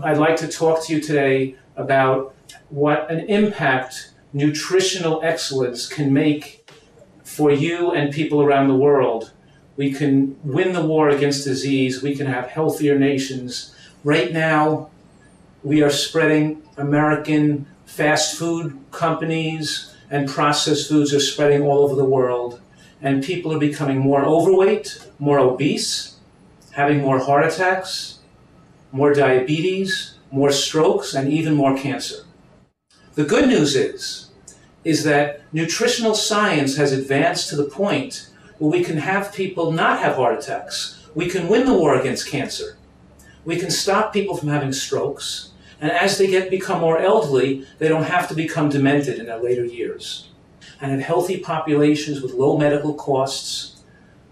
I'd like to talk to you today about what an impact nutritional excellence can make for you and people around the world. We can win the war against disease. We can have healthier nations. Right now, we are spreading American fast food companies and processed foods are spreading all over the world. And people are becoming more overweight, more obese, having more heart attacks, more diabetes, more strokes, and even more cancer. The good news is that nutritional science has advanced to the point where we can have people not have heart attacks. We can win the war against cancer. We can stop people from having strokes. And as they become more elderly, they don't have to become demented in their later years. And have healthy populations with low medical costs,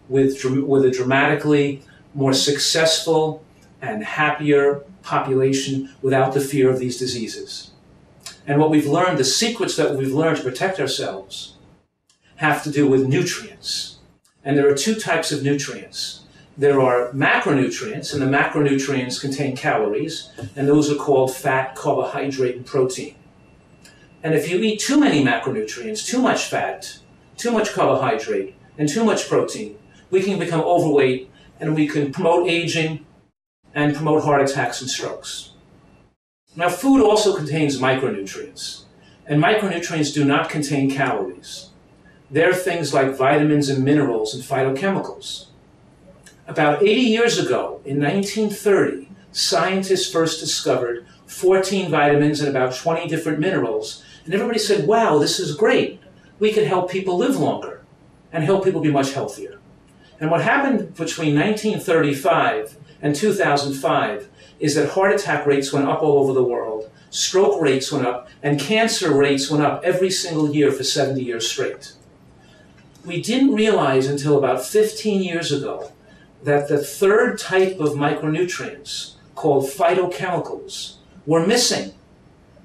with a dramatically more successful and happier population without the fear of these diseases. And what we've learned, the secrets that we've learned to protect ourselves, have to do with nutrients. And there are two types of nutrients. There are macronutrients, and the macronutrients contain calories, and those are called fat, carbohydrate, and protein. And if you eat too many macronutrients, too much fat, too much carbohydrate, and too much protein, we can become overweight, and we can promote aging and promote heart attacks and strokes. Now, food also contains micronutrients, and micronutrients do not contain calories. They're things like vitamins and minerals and phytochemicals. About 80 years ago, in 1930, scientists first discovered 14 vitamins and about 20 different minerals, and everybody said, wow, this is great. We can help people live longer and help people be much healthier. And what happened between 1935 and 2005 is that heart attack rates went up all over the world, stroke rates went up, and cancer rates went up every single year for 70 years straight. We didn't realize until about 15 years ago that the third type of micronutrients, called phytochemicals, were missing,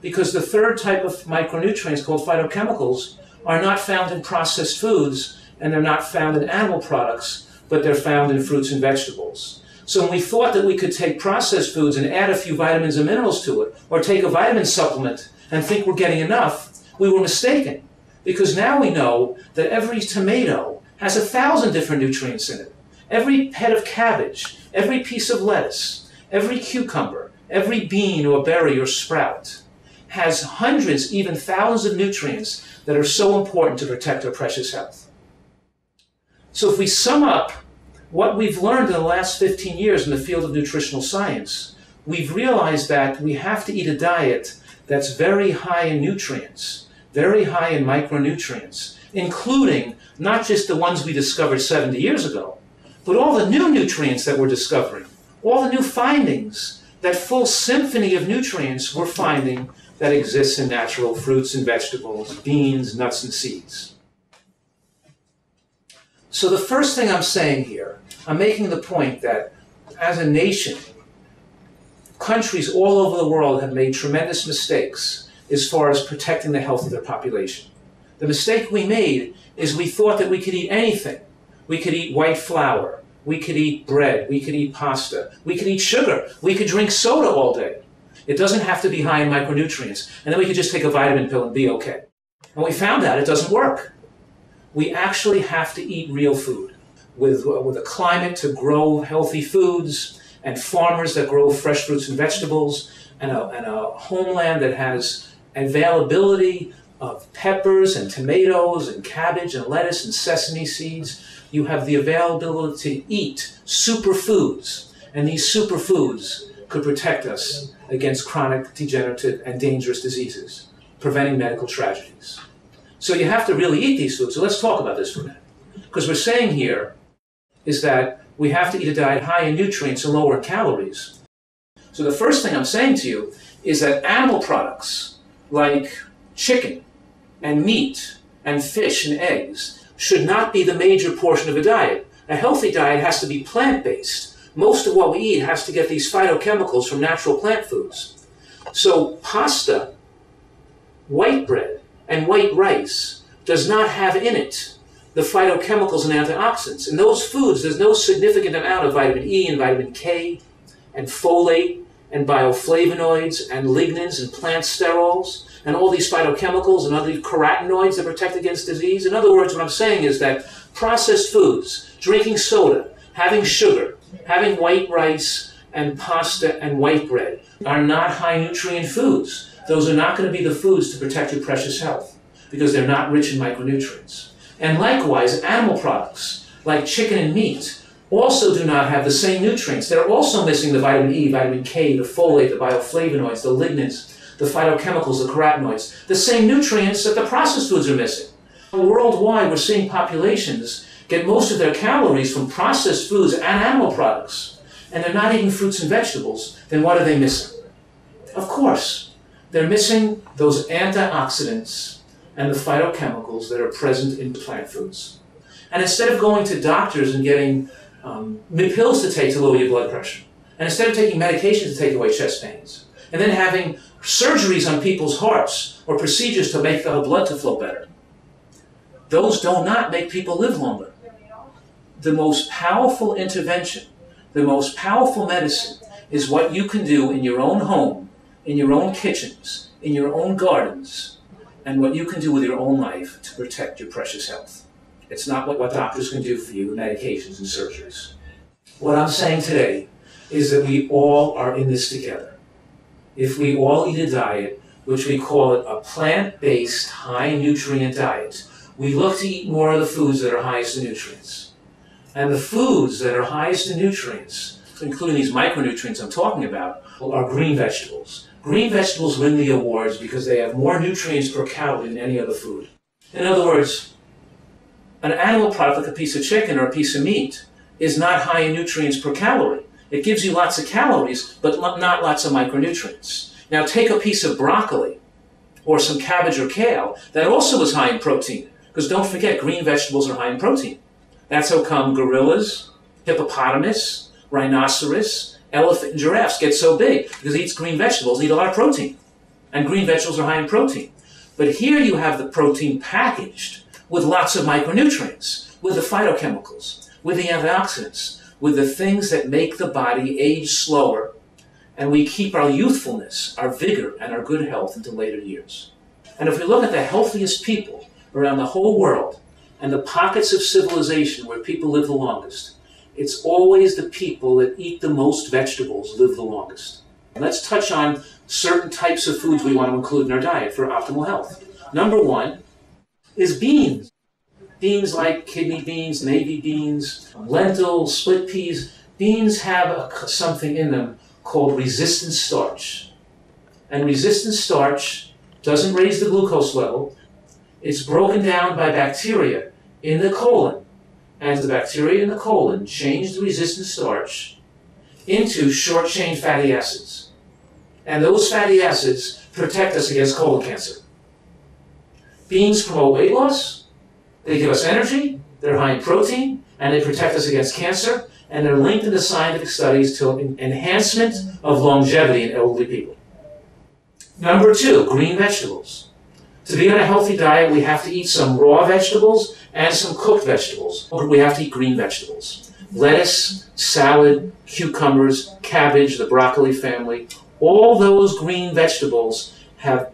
because the third type of micronutrients, called phytochemicals, are not found in processed foods, and they're not found in animal products, but they're found in fruits and vegetables. So when we thought that we could take processed foods and add a few vitamins and minerals to it, or take a vitamin supplement and think we're getting enough, we were mistaken. Because now we know that every tomato has 1,000 different nutrients in it. Every head of cabbage, every piece of lettuce, every cucumber, every bean or berry or sprout has hundreds, even thousands of nutrients that are so important to protect our precious health. So if we sum up what we've learned in the last 15 years in the field of nutritional science, we've realized that we have to eat a diet that's very high in nutrients, very high in micronutrients, including not just the ones we discovered 70 years ago, but all the new nutrients that we're discovering, all the new findings, that full symphony of nutrients we're finding that exists in natural fruits and vegetables, beans, nuts, and seeds. So the first thing I'm saying here, I'm making the point that as a nation, countries all over the world have made tremendous mistakes as far as protecting the health of their population. The mistake we made is we thought that we could eat anything. We could eat white flour, we could eat bread, we could eat pasta, we could eat sugar, we could drink soda all day. It doesn't have to be high in micronutrients, and then we could just take a vitamin pill and be okay. And we found out it doesn't work. We actually have to eat real food with a climate to grow healthy foods, and farmers that grow fresh fruits and vegetables, and a homeland that has availability of peppers and tomatoes and cabbage and lettuce and sesame seeds. You have the availability to eat superfoods, and these superfoods could protect us against chronic, degenerative, and dangerous diseases, preventing medical tragedies. So you have to really eat these foods. So let's talk about this for a minute. Because we're saying here is that we have to eat a diet high in nutrients and lower in calories. So the first thing I'm saying to you is that animal products like chicken and meat and fish and eggs should not be the major portion of a diet. A healthy diet has to be plant-based. Most of what we eat has to get these phytochemicals from natural plant foods. So pasta, white bread, and white rice does not have in it the phytochemicals and antioxidants. In those foods, there's no significant amount of vitamin E and vitamin K and folate and bioflavonoids and lignins and plant sterols and all these phytochemicals and other carotenoids that protect against disease. In other words, what I'm saying is that processed foods, drinking soda, having sugar, having white rice and pasta and white bread are not high nutrient foods. Those are not going to be the foods to protect your precious health because they're not rich in micronutrients. And likewise, animal products like chicken and meat also do not have the same nutrients. They're also missing the vitamin E, vitamin K, the folate, the bioflavonoids, the lignins, the phytochemicals, the carotenoids, the same nutrients that the processed foods are missing. Worldwide, we're seeing populations get most of their calories from processed foods and animal products, and they're not eating fruits and vegetables. Then what are they missing? Of course, they're missing those antioxidants and the phytochemicals that are present in plant foods. And instead of going to doctors and getting pills to take to lower your blood pressure, and instead of taking medications to take away chest pains, and then having surgeries on people's hearts or procedures to make the blood to flow better, those do not make people live longer. The most powerful intervention, the most powerful medicine is what you can do in your own home, in your own kitchens, in your own gardens, and what you can do with your own life to protect your precious health. It's not what doctors can do for you with medications and surgeries. What I'm saying today is that we all are in this together. If we all eat a diet, which we call it a plant-based, high-nutrient diet, we look to eat more of the foods that are highest in nutrients. And the foods that are highest in nutrients, including these micronutrients I'm talking about, are green vegetables. Green vegetables win the awards because they have more nutrients per calorie than any other food. In other words, an animal product like a piece of chicken or a piece of meat is not high in nutrients per calorie. It gives you lots of calories, but not lots of micronutrients. Now take a piece of broccoli or some cabbage or kale that also is high in protein. Because don't forget, green vegetables are high in protein. That's how come gorillas, hippopotamus, rhinoceros, elephant, and giraffes get so big. Because it eats green vegetables, eat a lot of protein. And green vegetables are high in protein. But here you have the protein packaged with lots of micronutrients, with the phytochemicals, with the antioxidants, with the things that make the body age slower, and we keep our youthfulness, our vigor, and our good health into later years. And if we look at the healthiest people around the whole world, and the pockets of civilization where people live the longest, it's always the people that eat the most vegetables live the longest. Let's touch on certain types of foods we want to include in our diet for optimal health. Number one is beans. Beans like kidney beans, navy beans, lentils, split peas. Beans have something in them called resistant starch. And resistant starch doesn't raise the glucose level. It's broken down by bacteria in the colon. And the bacteria in the colon change the resistant starch into short-chain fatty acids. And those fatty acids protect us against colon cancer. Beans promote weight loss, they give us energy, they're high in protein, and they protect us against cancer, and they're linked in the scientific studies to enhancement of longevity in elderly people. Number two, green vegetables. To be on a healthy diet, we have to eat some raw vegetables and some cooked vegetables. We have to eat green vegetables. Lettuce, salad, cucumbers, cabbage, the broccoli family, all those green vegetables have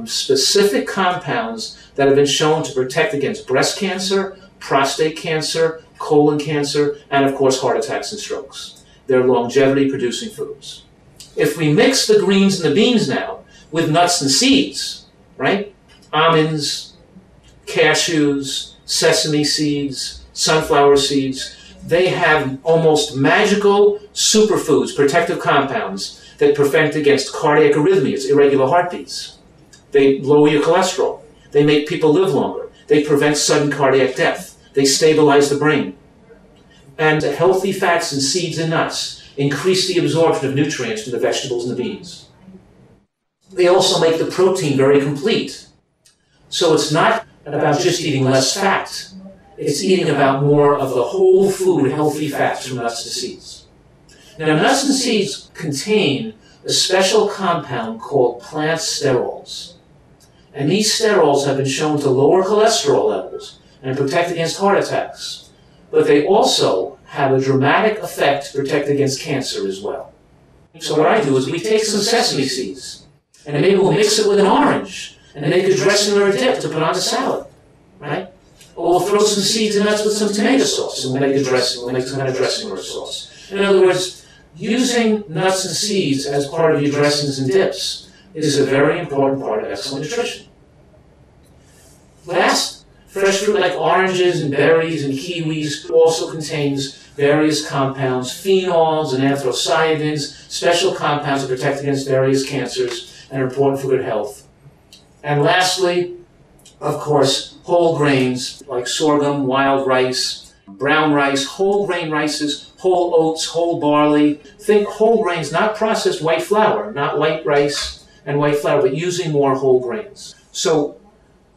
specific compounds that have been shown to protect against breast cancer, prostate cancer, colon cancer, and of course heart attacks and strokes. They're longevity-producing foods. If we mix the greens and the beans now with nuts and seeds, right? Almonds, cashews, sesame seeds, sunflower seeds, they have almost magical superfoods, protective compounds that prevent against cardiac arrhythmias, irregular heartbeats. They lower your cholesterol. They make people live longer. They prevent sudden cardiac death. They stabilize the brain. And healthy fats and seeds and nuts increase the absorption of nutrients from the vegetables and the beans. They also make the protein very complete. So it's not about just eating less fat. It's eating about more of the whole food healthy fats from nuts to seeds. Now, nuts and seeds contain a special compound called plant sterols. And these sterols have been shown to lower cholesterol levels and protect against heart attacks. But they also have a dramatic effect to protect against cancer as well. So what I do is we take some sesame seeds, and then maybe we'll mix it with an orange, and make a dressing or a dip to put on the salad, right? Or we'll throw some seeds and nuts with some tomato sauce, and we'll make a dressing, we'll make some kind of dressing or a sauce. In other words, using nuts and seeds as part of your dressings and dips is a very important part of excellent nutrition. Last, fresh fruit like oranges and berries and kiwis also contains various compounds, phenols and anthocyanins, special compounds that protect against various cancers and are important for good health. And lastly, of course, whole grains like sorghum, wild rice, brown rice, whole grain rices, whole oats, whole barley. Think whole grains, not processed white flour, not white rice and white flour, but using more whole grains. So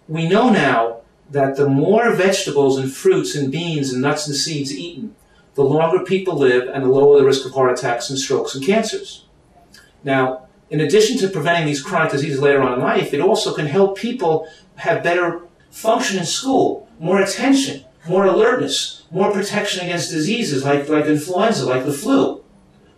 we know now that the more vegetables and fruits and beans and nuts and seeds eaten, the longer people live and the lower the risk of heart attacks and strokes and cancers. Now, in addition to preventing these chronic diseases later on in life, it also can help people have better function in school, more attention, more alertness, more protection against diseases like influenza, like the flu.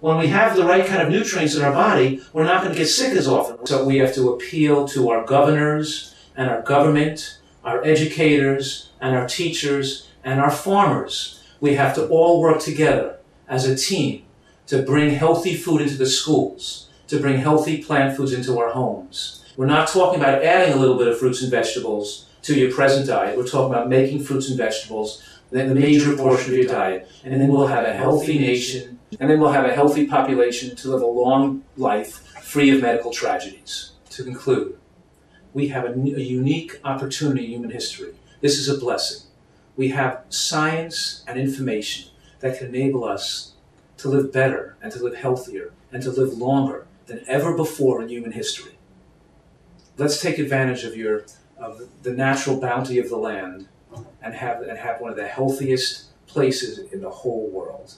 When we have the right kind of nutrients in our body, we're not going to get sick as often. So we have to appeal to our governors and our government, our educators and our teachers and our farmers. We have to all work together as a team to bring healthy food into the schools, to bring healthy plant foods into our homes. We're not talking about adding a little bit of fruits and vegetables to your present diet. We're talking about making fruits and vegetables the major portion of your diet. And then we'll have a healthy nation, and then we'll have a healthy population to live a long life free of medical tragedies. To conclude, we have a unique opportunity in human history. This is a blessing. We have science and information that can enable us to live better and to live healthier and to live longer than ever before in human history. Let's take advantage of the natural bounty of the land and have one of the healthiest places in the whole world.